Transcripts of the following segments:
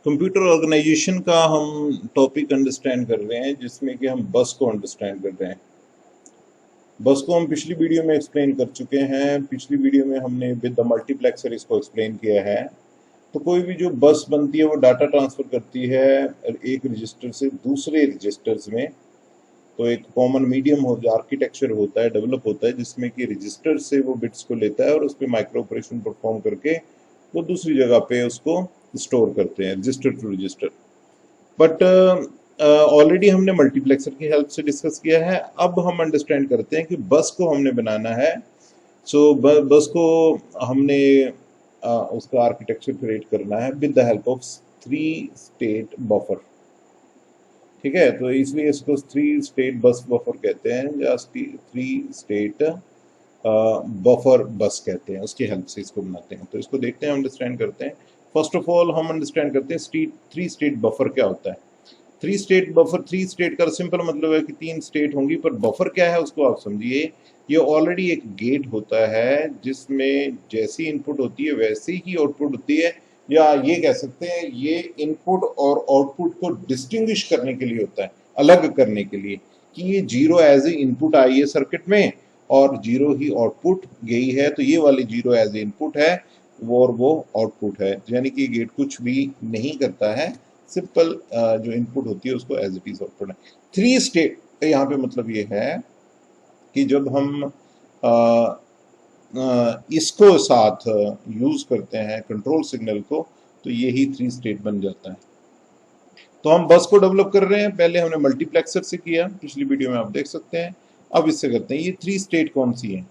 Computer organisation का हम topic understand कर रहे हैं, जिसमें कि हम बस को अंडरस्टैंड कर रहे हैं। बस को हम पिछली वीडियो में एक्सप्लेन कर चुके हैं। पिछली वीडियो में हमने विद द मल्टीप्लेक्सर इसको एक्सप्लेन किया है। तो कोई भी जो बस बनती है वो डाटा ट्रांसफर करती है एक रजिस्टर से दूसरे रजिस्टर्स में। तो एक कॉमन मीडियम हो आर्किटेक्चर होता है, डेवलप होता है, जिसमें कि रजिस्टर से वो बिट्स को लेता है और उस पर माइक्रो ऑपरेशन परफॉर्म करके वो दूसरी जगह पे उसको स्टोर करते हैं, register to register. But already हमने मल्टीप्लेक्सर की हेल्प से डिस्कस किया है। अब हम अंडरस्टैंड करते हैं कि बस को हमने बनाना है। बस को हमने उसका आर्किटेक्चर क्रिएट करना है with the help of 3 state buffer. ठीक है, तो इसलिए इसको 3 स्टेट बस बफर कहते हैं या 3 स्टेट बफर बस कहते हैं। उसकी हेल्प से इसको बनाते हैं। तो इसको देखते हैं, अंडरस्टैंड करते हैं। फर्स्ट ऑफ ऑल हम अंडरस्टैंड करते हैं 3 स्टेट बफर क्या होता है। 3 स्टेट बफर, 3 स्टेट का सिंपल मतलब है कि 3 स्टेट होंगी, पर बफर क्या है उसको आप समझिए। ये ऑलरेडी एक गेट होता है जिसमें जैसी इनपुट होती है वैसी ही आउटपुट होती है, या ये कह सकते हैं ये इनपुट और आउटपुट को डिस्टिंग्विश करने के लिए होता है, अलग करने के लिए कि ये 0 एज ए इनपुट आई है सर्किट में और 0 ही आउटपुट गई है। तो ये वाली 0 एज ए इनपुट है और वो आउटपुट है, यानी कि गेट कुछ भी नहीं करता है, सिंपल जो इनपुट होती है उसको एज इट इज आउटपुट है। 3 स्टेट यहाँ पे मतलब ये है कि जब हम इसको साथ यूज करते हैं कंट्रोल सिग्नल को, तो यही 3 स्टेट बन जाता है। तो हम बस को डेवलप कर रहे हैं। पहले हमने मल्टीप्लेक्सर से किया, पिछली वीडियो में आप देख सकते हैं। अब इससे करते हैं। ये 3 स्टेट कौन सी है?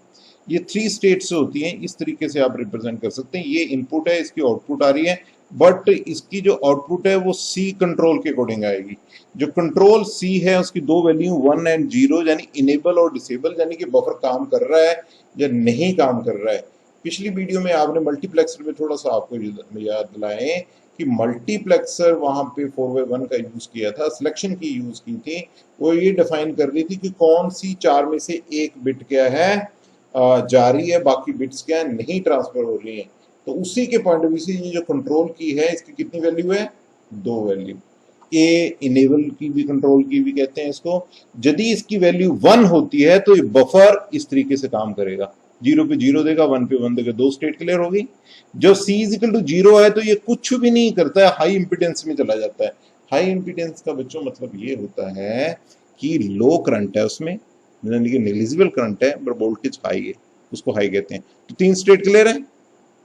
ये 3 स्टेट्स होती हैं, इस तरीके से आप रिप्रेजेंट कर सकते हैं। ये इनपुट है, इसकी आउटपुट आ रही है, बट इसकी जो आउटपुट है वो सी कंट्रोल के अकॉर्डिंग आएगी। जो कंट्रोल सी है उसकी 2 वैल्यू 1 एंड 0, यानी इनेबल और डिसेबल, यानी कि बफर काम कर रहा है या नहीं काम कर रहा है। पिछली वीडियो में आपने मल्टीप्लेक्सर में थोड़ा सा आपको याद दिलाएं कि मल्टीप्लेक्सर वहां पे 4x1 का यूज किया था, सिलेक्शन की यूज की थी। वो ये डिफाइन कर रही थी कि कौन सी 4 में से एक बिट क्या है जा रही है, बाकी बिट्स क्या है नहीं ट्रांसफर हो रही है। तो उसी के पॉइंट ऑफ व्यू से ये जो कंट्रोल की है इसकी कितनी वैल्यू है? 2 वैल्यू। ए इनेबल की भी, कंट्रोल की भी कहते हैं इसको। यदि इसकी वैल्यू 1 होती है तो ये बफर इस तरीके से काम करेगा, 0 पे 0 देगा, 1 पे 1 देगा, 2 स्टेट क्लियर होगी। जब C इक्वल टू 0 है तो ये कुछ भी नहीं करता है, हाई इंपीडेंस में चला जाता है। हाई इंपीडेंस का बच्चों मतलब ये होता है कि लो करंट है उसमें, यानी कि नेग्लिजिबल करंट है पर वोल्टेज हाई है, उसको हाई कहते हैं। तो 3 स्टेट क्लियर है।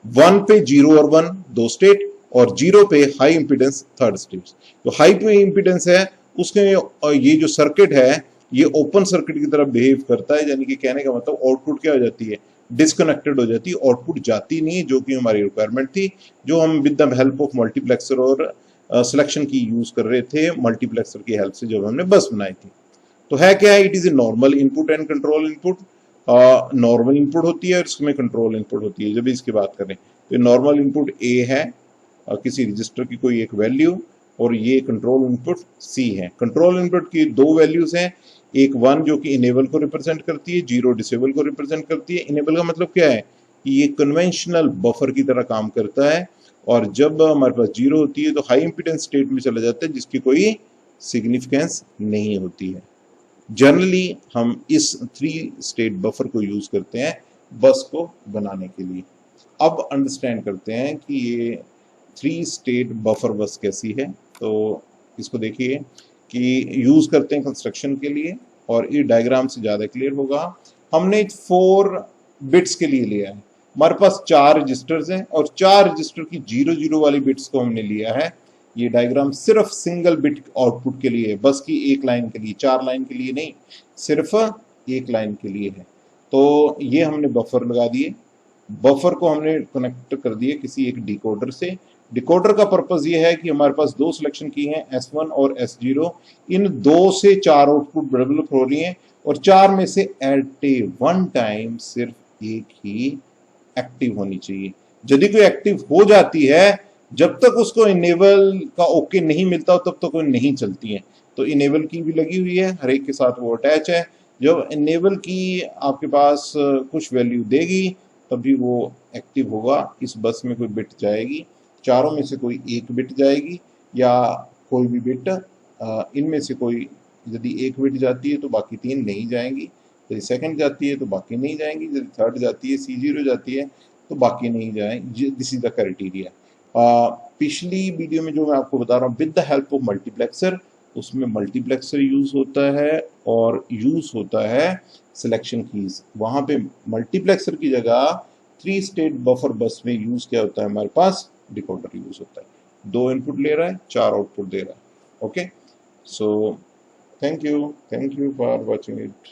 1 पे 0 और 1 2 स्टेट, और 0 पे हाई इंपीडेंस 3rd स्टेट। तो हाई पे इंपीडेंस है उसके ये जो सर्किट है ये ओपन सर्किट की तरह बिहेव करता है, यानी कि कहने का मतलब आउटपुट क्या हो जाती है? डिस्कनेक्टेड हो जाती है, आउटपुट जाती नहीं, जो कि हमारी रिक्वायरमेंट थी, जो हम with the help of multiplexer और सिलेक्शन की यूज कर रहे थे मल्टीप्लेक्सर की हेल्प से जब हमने बस बनाई थी। तो है क्या है? It is a normal input and control input. Normal input होती है और इसमें कंट्रोल इनपुट होती है। जब इसकी बात करें तो नॉर्मल इनपुट ए है, किसी रजिस्टर की कोई एक वैल्यू, और ये कंट्रोल इनपुट सी है। कंट्रोल इनपुट की 2 वैल्यूज हैं, एक 1 जो कि इनेबल को रिप्रेजेंट करती है, 0 डिसेबल को रिप्रेजेंट करती है। इनेबल का मतलब क्या है कि ये कन्वेंशनल बफर की तरह काम करता है, और जब हमारे पास 0 होती है तो हाई इंपीडेंस स्टेट में चला जाता है जिसकी कोई सिग्निफिकेंस नहीं होती है। जनरली हम इस 3 स्टेट बफर को यूज करते हैं बस को बनाने के लिए। अब अंडरस्टैंड करते हैं कि ये 3 स्टेट बफर बस कैसी है। तो इसको देखिए कि यूज करते हैं कंस्ट्रक्शन के लिए, और ये डायग्राम से ज्यादा क्लियर होगा। हमने 4 बिट्स के लिए लिया है। हमारे पास 4 रजिस्टर्स हैं और 4 रजिस्टर की 0 0 वाली बिट्स को हमने लिया है। ये डायग्राम सिर्फ सिंगल बिट आउटपुट के लिए है, बस की एक लाइन के लिए, 4 लाइन के लिए नहीं, सिर्फ एक लाइन के लिए है। तो ये हमने बफर लगा दिए। बफर को हमने कनेक्ट कर दिए किसी एक डिकोडर से। डिकोडर का पर्पस ये है कि हमारे पास 2 सिलेक्शन की हैं, S1 और S0। इन 2 से 4 आउटपुट डेवलप हो रही हैं, और 4 में से एट ए वन टाइम सिर्फ एक ही एक्टिव होनी चाहिए। यदि कोई एक्टिव हो जाती है, जब तक उसको इनेबल का ओके नहीं मिलता तब तक वो नहीं चलती है। तो इनेबल की भी लगी हुई है, हर एक के साथ वो अटैच है। जब इनेबल की आपके पास कुछ वैल्यू देगी तभी वो एक्टिव होगा। इस बस में कोई बिट जाएगी, चारों में से कोई एक बिट जाएगी, या कोई भी बिट, इनमें से कोई यदि एक बिट जाती है तो बाकी 3 नहीं जाएंगी, यदि सेकंड जाती है तो बाकी नहीं जाएंगी, यदि थर्ड जाती है, C0 जाती है तो बाकी नहीं जाएंगी। This is the criteria. पिछली वीडियो में जो मैं आपको बता रहा हूँ with the help of multiplexer, उसमें मल्टीप्लेक्सर यूज होता है और यूज होता है सिलेक्शन कीज। वहां पे मल्टीप्लेक्सर की जगह 3 स्टेट बफर बस में यूज क्या होता है, हमारे पास डिकोडर यूज होता है। 2 इनपुट ले रहा है, 4 आउटपुट दे रहा है। Okay, so thank you for watching it.